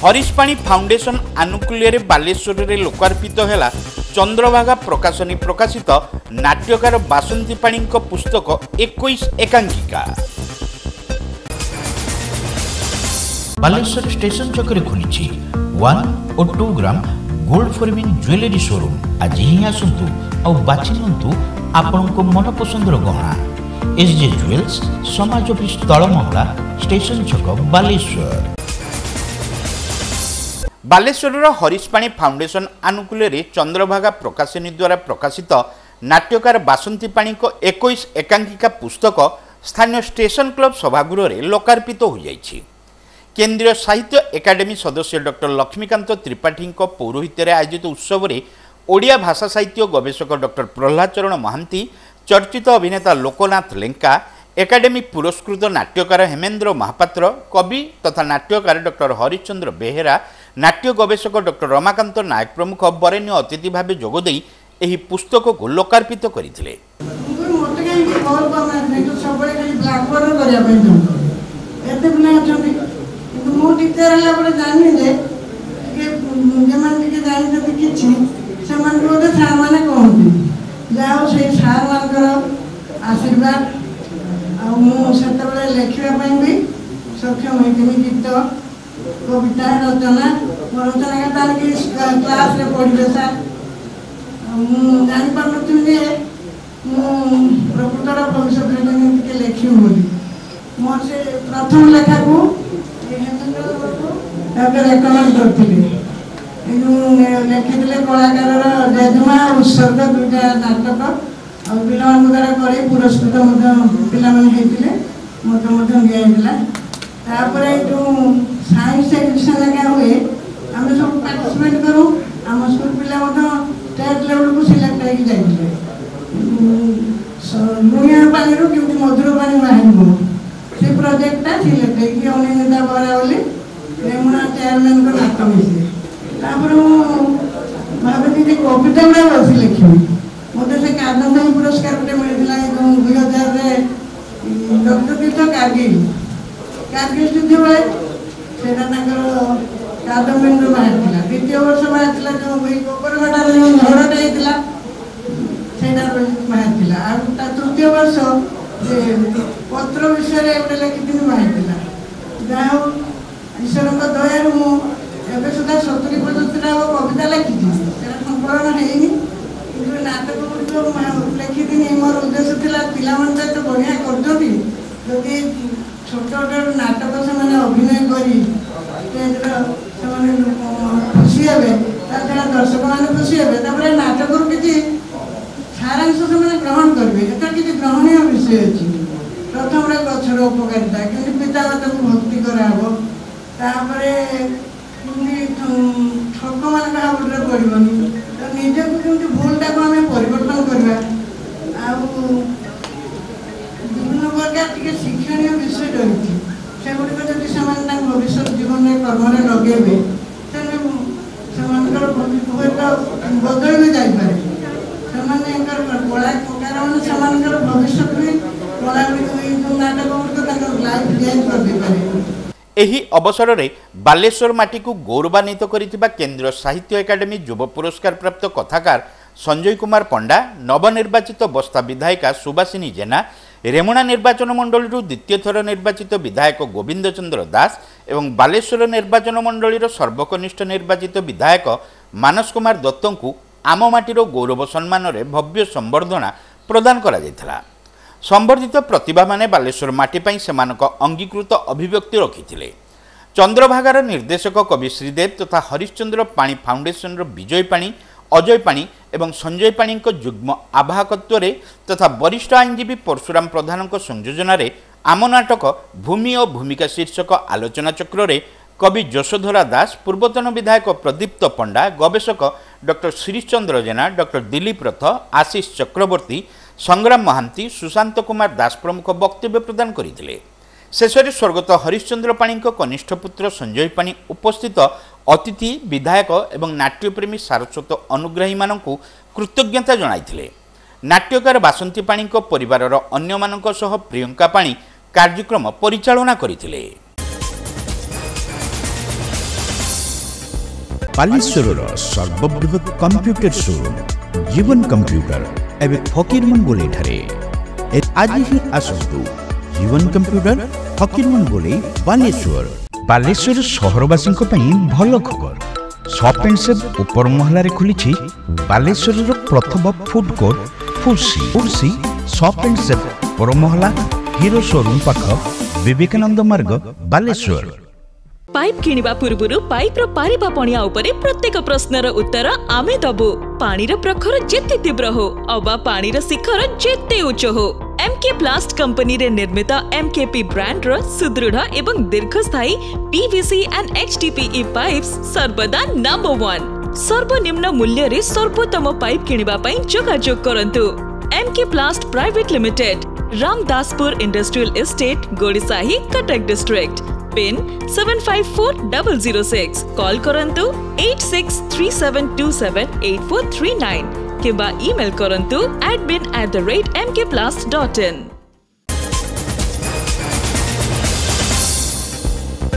हरिशपाणी foundation आनुकूल्य Baleshwar में लोकार्पित है चंद्रभागा प्रकाशनी प्रकाशित नाट्यकार बासंती पाणी पुस्तक 21 एकांकिका। बालेश्वर स्टेशन चक्कर खुली 1 और 2 gram gold forming jewellery showroom. आज ही आसतु और बाछि नियंतु आपनको मन पसंदर गहना। एसजे ज्वेल्स समाज ऑफिस तलमहला स्टेशन छक बालेश्वर। बालेश्वर हरिशपाणी फाउंडेशन आनुकूल्य चंद्रभागा प्रकाशनी द्वारा प्रकाशित नाट्यकार बासंती पाणी 21 एकांकिका पुस्तक स्थानीय स्टेशन क्लब सभागृह में लोकार्पित हो जाइछि। केंद्रीय साहित्य एकाडेमी सदस्य डॉक्टर लक्ष्मीकांत त्रिपाठी पौरोहित्य आयोजित उत्सव में ओडिया भाषा साहित्य गवेषक डॉक्टर प्रहलाद चरण महांती, चर्चित अभिनेता लोकनाथ लेंका, एकाडेमी पुरस्कृत नाट्यकार हेमेंद्र महापात्र, कवि तथा नाट्यकार डॉक्टर हरिश्चंद्र बेहेरा, नाट्य गवेषक डॉक्टर रमाकांत नायक प्रमुख बरेण्य अतिथि भाव जोगदे एही पुस्तक को लोकार्पित करथिले। आशीर्वाद मुझे लिखापी भी सक्षम होती गीत कविता रचना रचना क्लास पढ़े सार जापारे प्रकृतर भविष्य लिखी बोली मोर से प्रथम लेखा को रेकमेंड करते लिखी कलाकार जजमा उत्सर्ग 2टा नाटक और पिला द्वारा कर पुरस्कृत पिला जो साइंस एग्जिबिशन क्या हुए आम सब पार्टिसिपेट करूँ आम स्कूल पिला स्टेट लेवल को सिलेक्ट होते लुणिया पानी केमती मधुर पानी बाहर से प्रोजेक्टा सिलेक्ट होता बरा बोली रेमुणा चेयरमैन को नाक मिसे भावी कविता गुड़ा बस लिखी मत से कादम्बरी पुरस्कार गोटे मिलता 2000 डॉक्टर कारगिल युद्ध बेले से कादम्बरी बाहर द्वितीय वर्ष बाहर जो गोबरघाटार जो झड़टा होता बाहर तृतीय वर्ष पत्र विषय गोटे लिखी बाहर जहाँ ईश्वर दयार मुझे सुधा 70-75 कविता लिखी संकलन है नाटक गुड़िक लिखी मोर उद्देश्य था पिला तो बढ़िया करती जदि छोट छोट नाटक से अभिनय कर खुशी हे दर्शक मैंने खुशी हे नाटक किसी सारांश से ग्रहण करेंगे एटा किसी ग्रहणीय विषय अच्छी प्रथम गचर उपकारिता कि पिता माता को भक्ति करापर ठक मान हाबुटे पड़ोनी तो निजक कमी भूलटा को आम परिवर्तन करवा विभिन्न प्रकार टी शिक्षणीय विषय रही से गुड़िक जब भविष्य जीवन में कर्म लगे बदल भी जापे कलाकार भविष्य भी कला नाटक गुड़िक लाइफ चेंज कर एही अवसर में बालेश्वर माटी को गौरवान्वित करिथिबा केंद्र साहित्य एकाडेमी युव पुरस्कार प्राप्त कथाकार संजय कुमार पंडा, नवनिर्वाचित बस्ता विधायिका सुभाषिनी जेना, रेमुणा निर्वाचन मंडली द्वितीय थर निर्वाचित विधायक गोविंद चंद्र दास एवं बालेश्वर निर्वाचन मंडली सर्वकनिष्ठ निर्वाचित विधायक मानस कुमार दत्त को आम माटीर गौरव सम्मान में भव्य संबर्धना प्रदान करा जायथिला। संबर्धित प्रतिभा माने बालेश्वर माटी पाई सेमानक अंगीकृत अभिव्यक्ति रखिथिले। चंद्रभागार निर्देशक कवि श्रीदेव तथा हरिश्चंद्र पाणी फाउंडेशन विजय पाणी, अजय पाणी एवं संजय पाणी युग्म आवाहकत्व तथा वरिष्ठ आईनजीवी परशुराम प्रधान संयोजन आम नाटक भूमि और भूमिका शीर्षक आलोचना चक्र कवि यशोधरा दास, पूर्वतन विधायक प्रदीप्त पंडा, गवेषक डॉक्टर श्रीचंद्र जेना, डॉक्टर दिलीप रथ, आशीष चक्रवर्ती, संग्राम महांती, सुशांत कुमार दास प्रमुख वक्तव्य प्रदान करते। शेष में स्वर्गत हरिश्चंद्र पाणी कनिष्ठ पुत्र संजय पाणी उपस्थित अतिथि, विधायक एवं नाट्यप्रेमी सारस्वत अनुग्राही मानक कृतज्ञता जणाइथिले। नाट्यकार बासंती पाणी परिवार अन्य मानक सह प्रियंका पाणी कार्यक्रम परिचालना करथिले। बालेश्वर सर्वबृहत कंप्यूटर शोरूम जीवन कंप्यूटर एवं फकीरमन गोले ठारे आज ही आसतु जीवन कंप्यूटर फकीरमन गोले बालेश्वर। बालेश्वर सहरवासी भल खबर शॉप एंड सेव उपर महलारे खुली बालेश्वर प्रथम फूड कोर्ट फुर्सी शॉप एंड सेव उपर महला हीरो शोरूम पाख विवेकानंद मार्ग बालेश्वर। पाइप किनिबा पूर्वरु पाइप रो पारिबा पणिया उपरे प्रत्येक प्रश्नर उत्तर आमे दबु। पानीर प्रखर जेते तीव्र हो अबा पानीर शिखर जेते उच्च हो एमके प्लास्ट कंपनी रे निर्मित एमकेपी ब्रांड रो सुदृढ़ एवं दीर्घस्थायी पीवीसी एंड एचडीपीई पाइप्स सर्वदा नंबर 1। सर्वनिम्न मूल्य रे सर्वोत्तम पाइप किनिबा पई जोगाजोग करंतु। MK Plast private limited, Ramdaspur industrial estate, Godisahi, Cuttack district. Pin 754006। Call करंतु 8637278439 किबा ईमेल करंतु admin@mkplast.in।